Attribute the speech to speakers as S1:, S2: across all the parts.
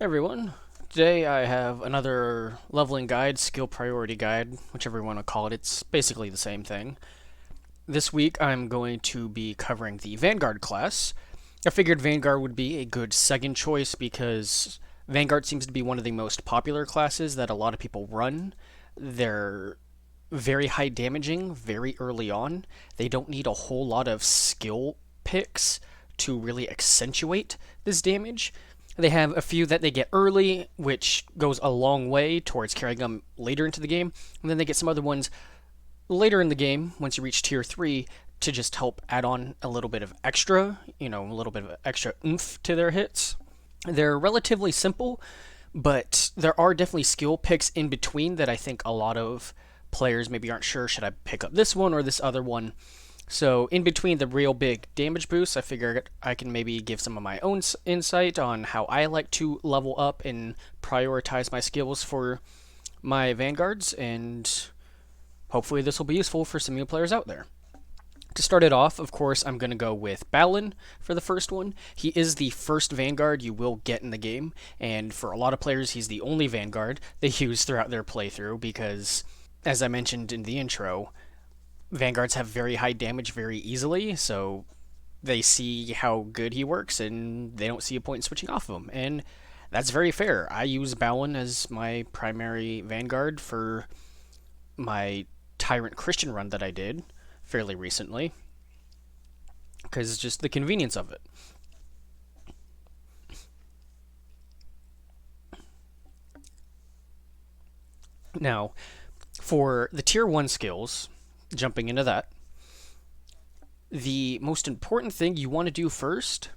S1: Everyone. Today I have another leveling guide, skill priority guide, whichever you want to call it. It's basically the same thing. This week I'm going to be covering the Vanguard class. I figured Vanguard would be a good second choice because Vanguard seems to be one of the most popular classes that a lot of people run. They're very high damaging very early on. They don't need a whole lot of skill picks to really accentuate this damage. They have a few that they get early, which goes a long way towards carrying them later into the game. And then they get some other ones later in the game, once you reach tier 3, to just help add on a little bit of extra, a little bit of extra oomph to their hits. They're relatively simple, but there are definitely skill picks in between that I think a lot of players maybe aren't sure, should I pick up this one or this other one? So, in between the real big damage boosts, I figured I can maybe give some of my own insight on how I like to level up and prioritize my skills for my vanguards, and hopefully this will be useful for some new players out there. To start it off, of course, I'm going to go with Balin for the first one. He is the first Vanguard you will get in the game, and for a lot of players, he's the only Vanguard they use throughout their playthrough because, as I mentioned in the intro, Vanguards have very high damage very easily, so they see how good he works and they don't see a point in switching off of him. And that's very fair. I use Balin as my primary Vanguard for my Tyrant Christian run that I did fairly recently because it's just the convenience of it. Now, for the tier 1 skills, jumping into that, the most important thing you want to do first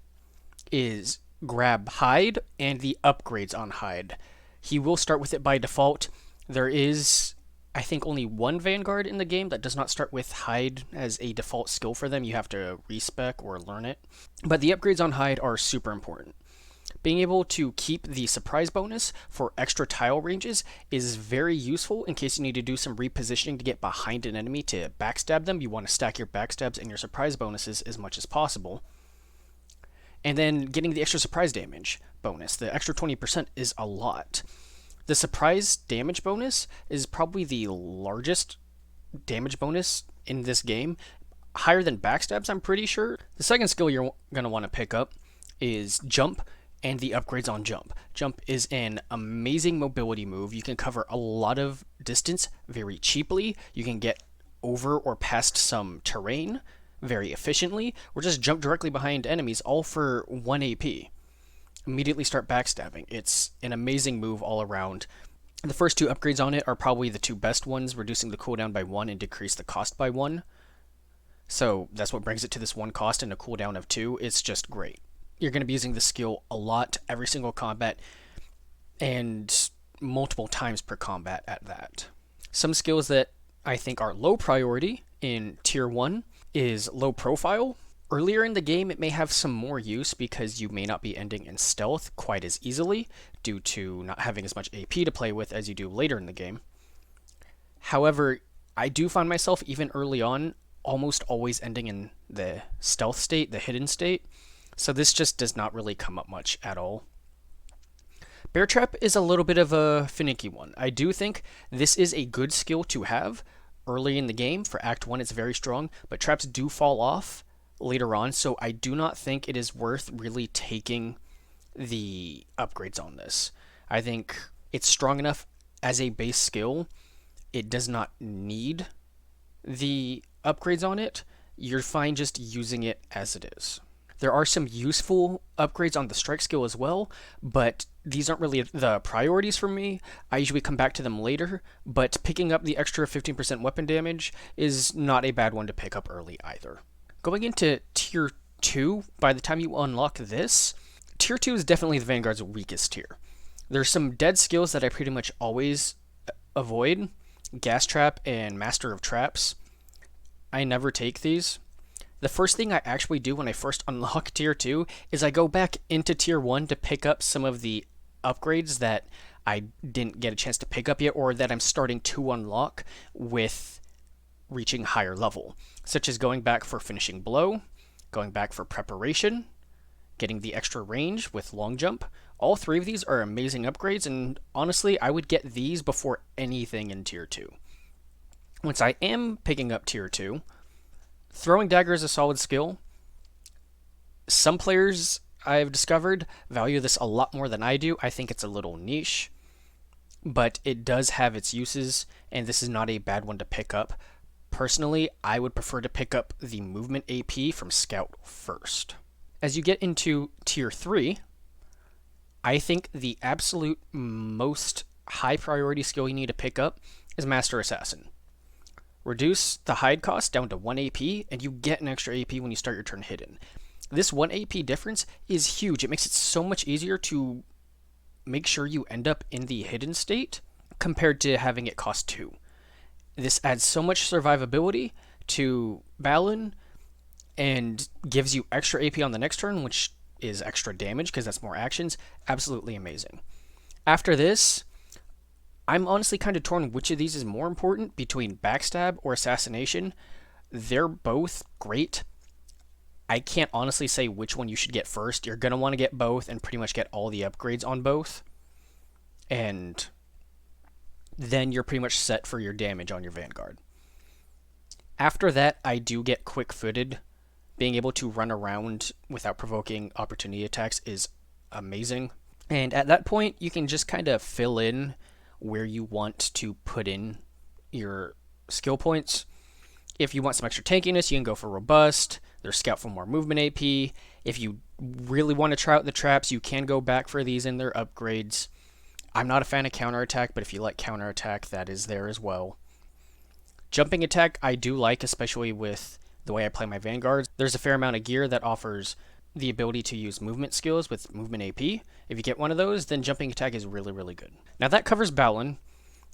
S1: is grab Hide and the upgrades on Hide. He will start with it by default. There is, I think, only one Vanguard in the game that does not start with Hide as a default skill for them. You have to respec or learn it. But the upgrades on Hide are super important. Being able to keep the surprise bonus for extra tile ranges is very useful in case you need to do some repositioning to get behind an enemy to backstab them. You want to stack your backstabs and your surprise bonuses as much as possible. And then getting the extra surprise damage bonus. The extra 20% is a lot. The surprise damage bonus is probably the largest damage bonus in this game. Higher than backstabs, I'm pretty sure. The second skill you're going to want to pick up is Jump and the upgrades on Jump. Jump is an amazing mobility move. You can cover a lot of distance very cheaply. You can get over or past some terrain very efficiently, or just jump directly behind enemies, all for 1 AP. Immediately start backstabbing. It's an amazing move all around. The first two upgrades on it are probably the two best ones, reducing the cooldown by 1 and decrease the cost by 1. So that's what brings it to this 1 cost and a cooldown of 2. It's just great. You're going to be using the skill a lot every single combat and multiple times per combat at that. Some skills that I think are low priority in tier 1 is low profile. Earlier in the game, it may have some more use because you may not be ending in stealth quite as easily due to not having as much AP to play with as you do later in the game. However, I do find myself, even early on, almost always ending in the stealth state, the hidden state, so this just does not really come up much at all. Bear Trap is a little bit of a finicky one. I do think this is a good skill to have early in the game. For Act 1, it's very strong, but traps do fall off later on, so I do not think it is worth really taking the upgrades on this. I think it's strong enough as a base skill. It does not need the upgrades on it. You're fine just using it as it is. There are some useful upgrades on the strike skill as well, but these aren't really the priorities for me. I usually come back to them later, but picking up the extra 15% weapon damage is not a bad one to pick up early either. Going into tier 2, by the time you unlock this, tier 2 is definitely the Vanguard's weakest tier. There's some dead skills that I pretty much always avoid. Gas Trap and Master of Traps. I never take these. The first thing I actually do when I first unlock tier 2 is I go back into tier 1 to pick up some of the upgrades that I didn't get a chance to pick up yet or that I'm starting to unlock with reaching higher level, such as going back for Finishing Blow, going back for Preparation, getting the extra range with Long Jump, All three of these are amazing upgrades, and honestly, I would get these before anything in Tier 2. Once I am picking up Tier 2, throwing dagger is a solid skill. Some players I've discovered value this a lot more than I do. I think it's a little niche, but it does have its uses, and this is not a bad one to pick up. Personally, I would prefer to pick up the movement AP from Scout first. As you get into Tier 3, I think the absolute most high priority skill you need to pick up is Master Assassin. Reduce the hide cost down to 1 AP, and you get an extra AP when you start your turn hidden. This 1 AP difference is huge. It makes it so much easier to make sure you end up in the hidden state compared to having it cost 2. This adds so much survivability to Balin and gives you extra AP on the next turn, which is extra damage because that's more actions. Absolutely amazing. After this, I'm honestly kind of torn which of these is more important between Backstab or Assassination. They're both great. I can't honestly say which one you should get first. You're going to want to get both and pretty much get all the upgrades on both. And then you're pretty much set for your damage on your Vanguard. After that, I do get quick-footed. Being able to run around without provoking opportunity attacks is amazing. And at that point, you can just kind of fill in where you want to put in your skill points. If you want some extra tankiness, you can go for Robust. There's Scout for more movement AP. If you really want to try out the traps, you can go back for these in their upgrades. I'm not a fan of counterattack, but if you like counterattack, that is there as well. Jumping attack, I do like, especially with the way I play my Vanguards. There's a fair amount of gear that offers the ability to use movement skills with movement AP. If you get one of those, then jumping attack is really, really good. Now that covers Balin,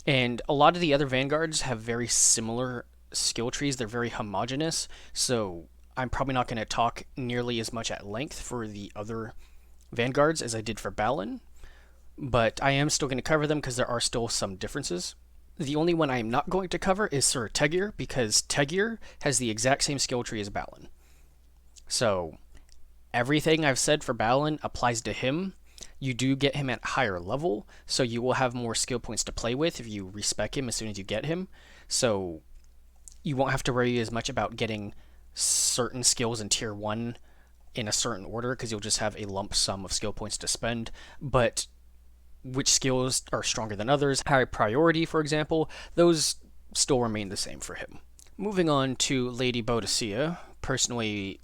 S1: and a lot of the other Vanguards have very similar skill trees. They're very homogenous, so I'm probably not going to talk nearly as much at length for the other Vanguards as I did for Balin, but I am still going to cover them because there are still some differences. The only one I am not going to cover is Sir Tegyr, because Tegyr has the exact same skill tree as Balin. So everything I've said for Balin applies to him. You do get him at higher level, so you will have more skill points to play with if you respec him as soon as you get him. So you won't have to worry as much about getting certain skills in Tier 1 in a certain order, because you'll just have a lump sum of skill points to spend. But which skills are stronger than others, high priority, for example, those still remain the same for him. Moving on to Lady Boudicea, personally,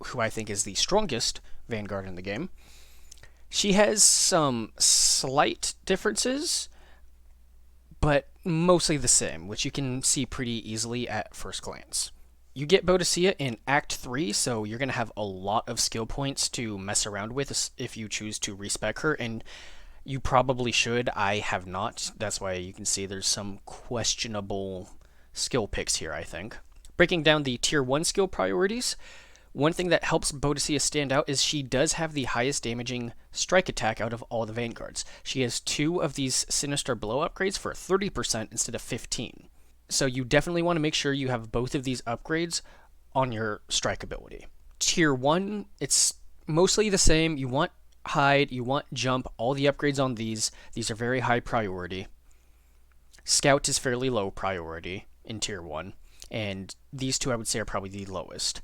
S1: who I think is the strongest Vanguard in the game. She has some slight differences, but mostly the same, which you can see pretty easily at first glance. You get Boudicea in Act 3, so you're going to have a lot of skill points to mess around with if you choose to respec her, and you probably should. I have not. That's why you can see there's some questionable skill picks here, I think. Breaking down the Tier 1 skill priorities, one thing that helps Boudicea stand out is she does have the highest damaging strike attack out of all the Vanguards. She has 2 of these Sinister Blow upgrades for 30% instead of 15%. So you definitely want to make sure you have both of these upgrades on your strike ability. Tier 1, it's mostly the same. You want hide, you want jump, all the upgrades on these. These are very high priority. Scout is fairly low priority in Tier 1, and these two I would say are probably the lowest.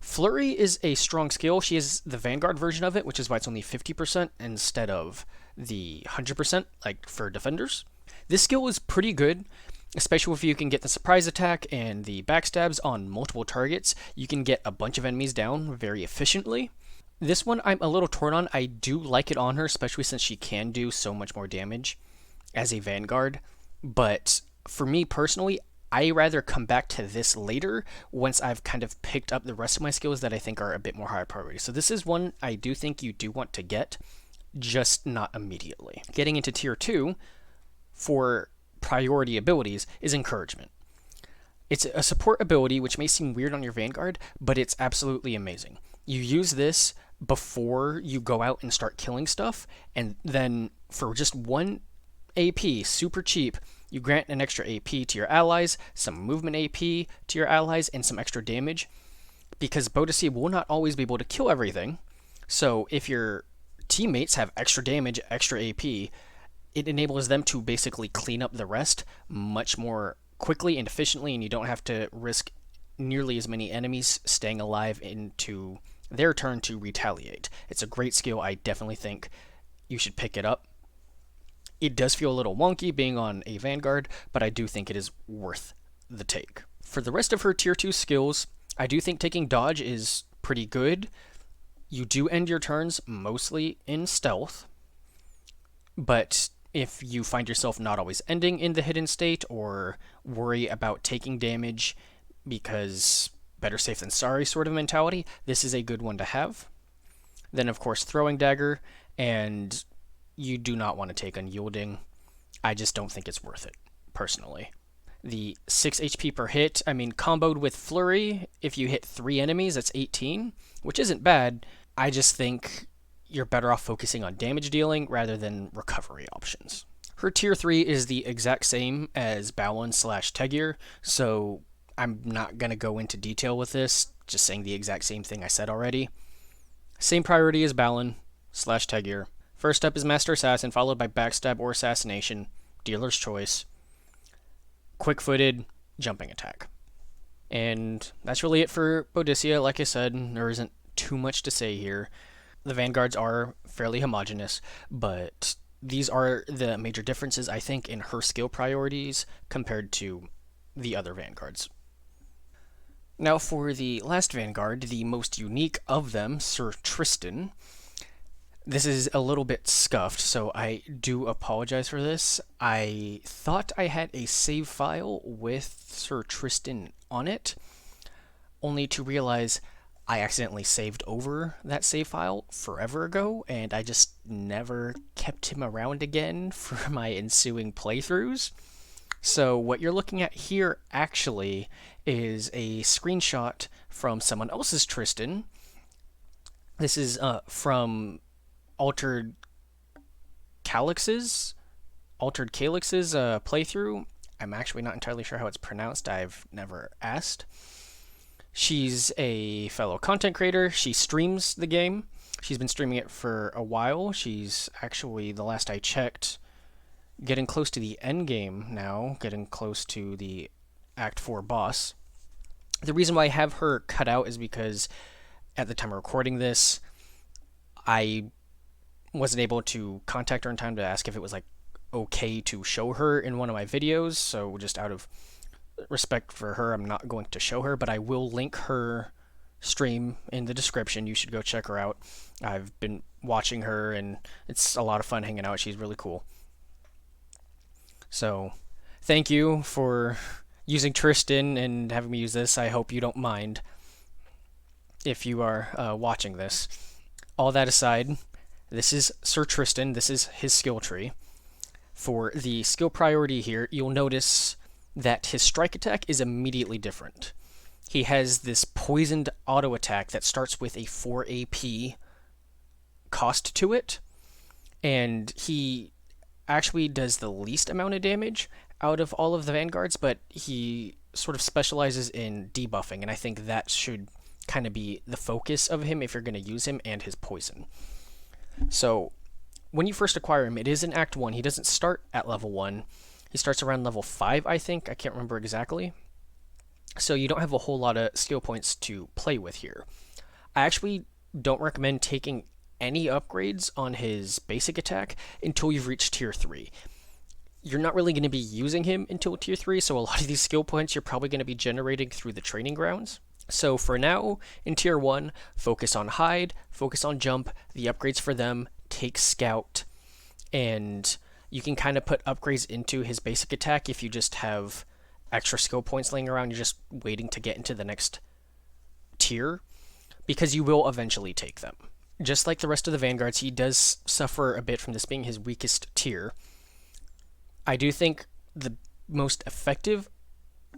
S1: Flurry is a strong skill. She is the Vanguard version of it, which is why it's only 50% instead of the 100% like for defenders. This skill is pretty good, especially if you can get the surprise attack and the backstabs on multiple targets. You can get a bunch of enemies down very efficiently. This one I'm a little torn on. I do like it on her, especially since she can do so much more damage as a Vanguard. But for me personally, I rather come back to this later once I've kind of picked up the rest of my skills that I think are a bit more high priority. So this is one I do think you do want to get, just not immediately. Getting into Tier 2 for priority abilities is Encouragement. It's a support ability which may seem weird on your Vanguard, but it's absolutely amazing. You use this before you go out and start killing stuff, and then for just 1 AP, super cheap, you grant an extra AP to your allies, some movement AP to your allies, and some extra damage, because Boudicea will not always be able to kill everything. So if you're teammates have extra damage, extra AP. It enables them to basically clean up the rest much more quickly and efficiently, and you don't have to risk nearly as many enemies staying alive into their turn to retaliate. It's a great skill. I definitely think you should pick it up. It does feel a little wonky being on a Vanguard, but I do think it is worth the take. For the rest of her tier 2 skills, I do think taking dodge is pretty good. You do end your turns mostly in stealth, but if you find yourself not always ending in the hidden state or worry about taking damage because better safe than sorry sort of mentality, this is a good one to have. Then, of course, throwing dagger, and you do not want to take unyielding. I just don't think it's worth it, personally. The 6 HP per hit, I mean, comboed with flurry, if you hit 3 enemies, that's 18, which isn't bad. I just think you're better off focusing on damage dealing rather than recovery options. Her tier 3 is the exact same as Balin / Tegyr, so I'm not going to go into detail with this, just saying the exact same thing I said already. Same priority as Balin / Tegyr. First up is Master Assassin, followed by Backstab or Assassination, dealer's choice, quick-footed, jumping attack. And that's really it for Boudicea. Like I said, there isn't too much to say here. The Vanguards are fairly homogenous, but these are the major differences, I think, in her skill priorities compared to the other Vanguards. Now for the last Vanguard, the most unique of them, Sir Tristan. This is a little bit scuffed, so I do apologize for this. I thought I had a save file with Sir Tristan on it, only to realize I accidentally saved over that save file forever ago, and I just never kept him around again for my ensuing playthroughs. So what you're looking at here actually is a screenshot from someone else's Tristan. This is from Altered Calyx's playthrough. I'm actually not entirely sure how it's pronounced. I've never asked. She's a fellow content creator. She streams the game. She's been streaming it for a while. She's actually, the last I checked, getting close to the end game now, getting close to the Act 4 boss. The reason why I have her cut out is because at the time of recording this, I wasn't able to contact her in time to ask if it was like okay to show her in one of my videos, so just out of respect for her, I'm not going to show her, but I will link her stream in the description. You should go check her out. I've been watching her, and it's a lot of fun hanging out. She's really cool. So, thank you for using Tristan and having me use this. I hope you don't mind if you are watching this. All that aside, this is Sir Tristan. This is his skill tree. For the skill priority here, you'll notice that his strike attack is immediately different. He has this poisoned auto attack that starts with a 4 AP cost to it, and he actually does the least amount of damage out of all of the Vanguards, but he sort of specializes in debuffing, and I think that should kind of be the focus of him if you're going to use him, and his poison. So when you first acquire him, it is in Act 1. He doesn't start at level 1. He starts around level 5, I think. I can't remember exactly. So you don't have a whole lot of skill points to play with here. I actually don't recommend taking any upgrades on his basic attack until you've reached tier 3. You're not really going to be using him until tier 3, so a lot of these skill points you're probably going to be generating through the training grounds. So for now, in tier 1, focus on hide, focus on jump, the upgrades for them, take scout, and you can kind of put upgrades into his basic attack if you just have extra skill points laying around. You're just waiting to get into the next tier, because you will eventually take them. Just like the rest of the Vanguards, he does suffer a bit from this being his weakest tier. I do think the most effective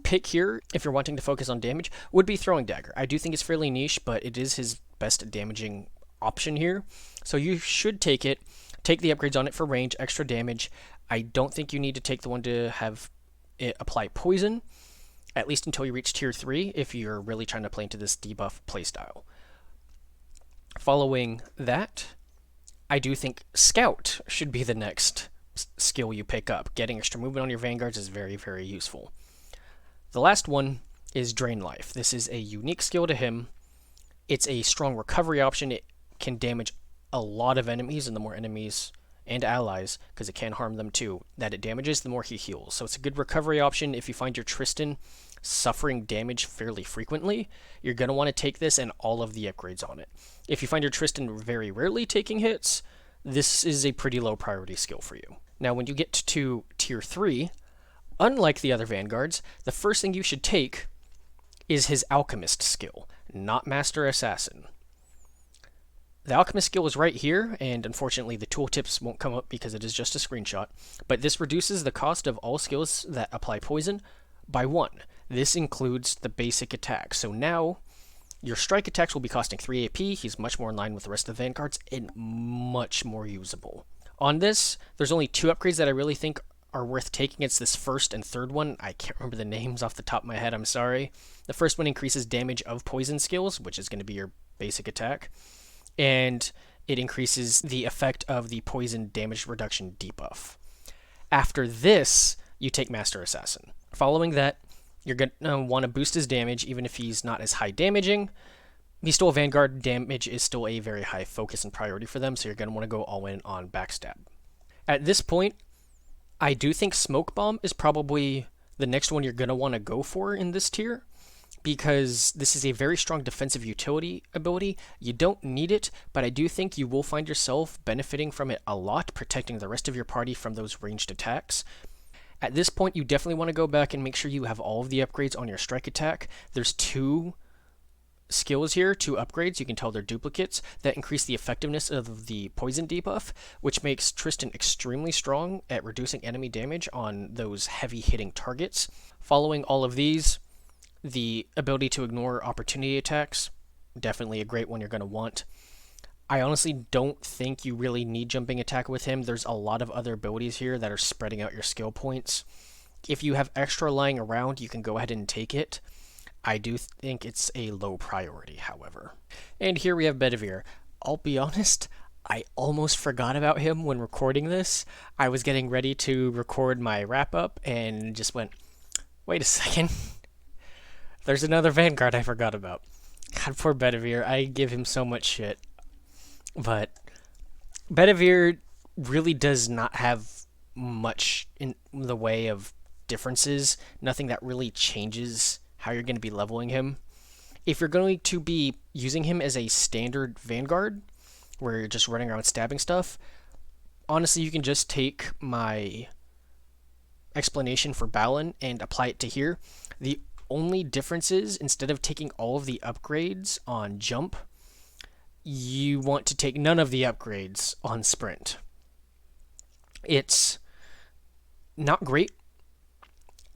S1: pick here, if you're wanting to focus on damage, would be Throwing Dagger. I do think it's fairly niche, but it is his best damaging option here. So you should take it. Take the upgrades on it for range, extra damage. I don't think you need to take the one to have it apply poison, at least until you reach tier 3, if you're really trying to play into this debuff playstyle. Following that, I do think Scout should be the next skill you pick up. Getting extra movement on your Vanguards is very, very useful. The last one is Drain Life. This is a unique skill to him. It's a strong recovery option. It can damage a lot of enemies, and the more enemies and allies, because it can harm them too, that it damages, the more he heals. So it's a good recovery option if you find your Tristan suffering damage fairly frequently. You're going to want to take this and all of the upgrades on it. If you find your Tristan very rarely taking hits, this is a pretty low priority skill for you. Now, when you get to tier 3, unlike the other Vanguards, the first thing you should take is his Alchemist skill, not Master Assassin. The Alchemist skill is right here, and unfortunately the tooltips won't come up because it is just a screenshot, but this reduces the cost of all skills that apply poison by 1. This includes the basic attack, so now your strike attacks will be costing 3 AP, he's much more in line with the rest of the Vanguards, and much more usable. On this, there's only 2 upgrades that I really think are worth taking. It's this first and third one. I can't remember the names off the top of my head, I'm sorry. The first one increases damage of poison skills, which is going to be your basic attack, and it increases the effect of the poison damage reduction debuff. After this, you take Master Assassin. Following that, you're going to want to boost his damage, even if he's not as high damaging. He's still a Vanguard, damage is still a very high focus and priority for them, so you're going to want to go all in on backstab. At this point, I do think Smoke Bomb is probably the next one you're going to want to go for in this tier, because this is a very strong defensive utility ability. You don't need it, but I do think you will find yourself benefiting from it a lot, protecting the rest of your party from those ranged attacks. At this point, you definitely want to go back and make sure you have all of the upgrades on your strike attack. There's 2 skills here, 2 upgrades, you can tell they're duplicates, that increase the effectiveness of the poison debuff, which makes Tristan extremely strong at reducing enemy damage on those heavy hitting targets. Following all of these, the ability to ignore opportunity attacks, definitely a great one you're going to want. I honestly don't think you really need jumping attack with him. There's a lot of other abilities here that are spreading out your skill points. If you have extra lying around, you can go ahead and take it. I do think it's a low priority, however. And here we have Bedivere. I'll be honest, I almost forgot about him when recording this. I was getting ready to record my wrap-up and just went, wait a second. There's another Vanguard I forgot about. God, poor Bedivere. I give him so much shit. But Bedivere really does not have much in the way of differences. Nothing that really changes how you're going to be leveling him. If you're going to be using him as a standard Vanguard, where you're just running around stabbing stuff, honestly, you can just take my explanation for Balin and apply it to here. The only difference is, instead of taking all of the upgrades on jump, you want to take none of the upgrades on sprint. It's not great.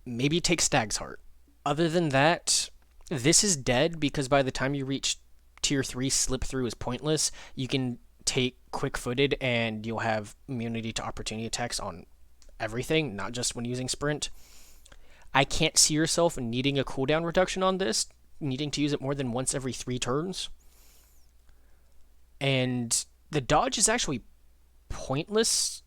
S1: Maybe take Stag's Heart. Other than that, this is dead, because by the time you reach tier 3, slip through is pointless. You can take quick-footed and you'll have immunity to opportunity attacks on everything, not just when using sprint. I can't see yourself needing a cooldown reduction on this, needing to use it more than once every 3 turns. And the dodge is actually pointless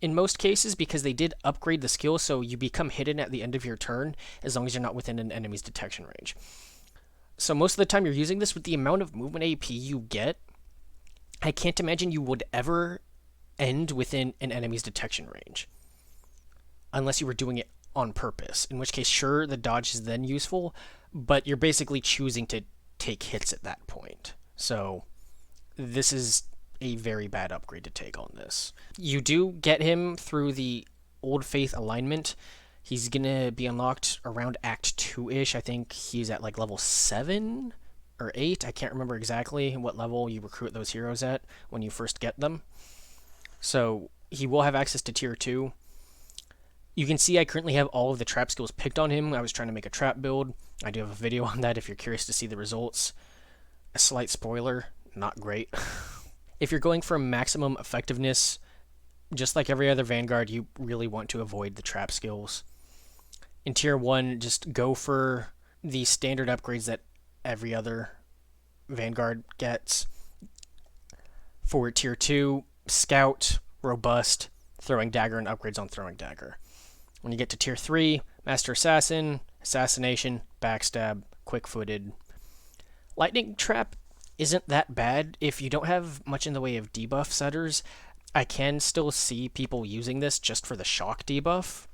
S1: in most cases, because they did upgrade the skill so you become hidden at the end of your turn as long as you're not within an enemy's detection range. So most of the time you're using this, with the amount of movement AP you get, I can't imagine you would ever end within an enemy's detection range. Unless you were doing it on purpose, in which case, sure, the dodge is then useful, but you're basically choosing to take hits at that point. So this is a very bad upgrade to take on this. You do get him through the Old Faith alignment. He's gonna be unlocked around Act 2-ish. I think he's at like level 7 or 8. I can't remember exactly what level you recruit those heroes at when you first get them. So he will have access to tier 2. You can see I currently have all of the trap skills picked on him. I was trying to make a trap build. I do have a video on that if you're curious to see the results. A slight spoiler, not great. If you're going for maximum effectiveness, just like every other Vanguard, you really want to avoid the trap skills. In tier 1, just go for the standard upgrades that every other Vanguard gets. For tier 2, Scout, Robust, Throwing Dagger, and upgrades on Throwing Dagger. When you get to tier 3, Master Assassin, Assassination, Backstab, Quick-Footed. Lightning Trap isn't that bad. If you don't have much in the way of debuff setters, I can still see people using this just for the shock debuff.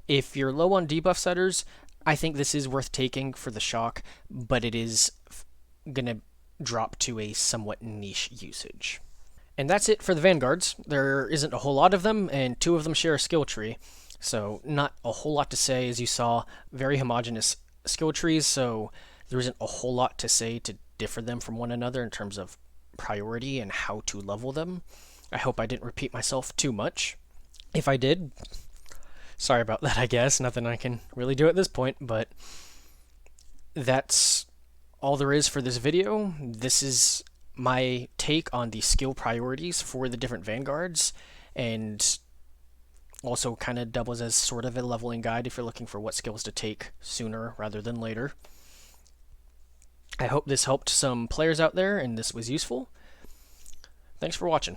S1: If you're low on debuff setters, I think this is worth taking for the shock, but it is going to drop to a somewhat niche usage. And that's it for the Vanguards. There isn't a whole lot of them, and 2 of them share a skill tree. So not a whole lot to say, as you saw. Very homogeneous skill trees, so there isn't a whole lot to say to differ them from one another in terms of priority and how to level them. I hope I didn't repeat myself too much. If I did, sorry about that, I guess. Nothing I can really do at this point, but that's all there is for this video. This is my take on the skill priorities for the different Vanguards, and also kind of doubles as sort of a leveling guide if you're looking for what skills to take sooner rather than later. I hope this helped some players out there and this was useful. Thanks for watching.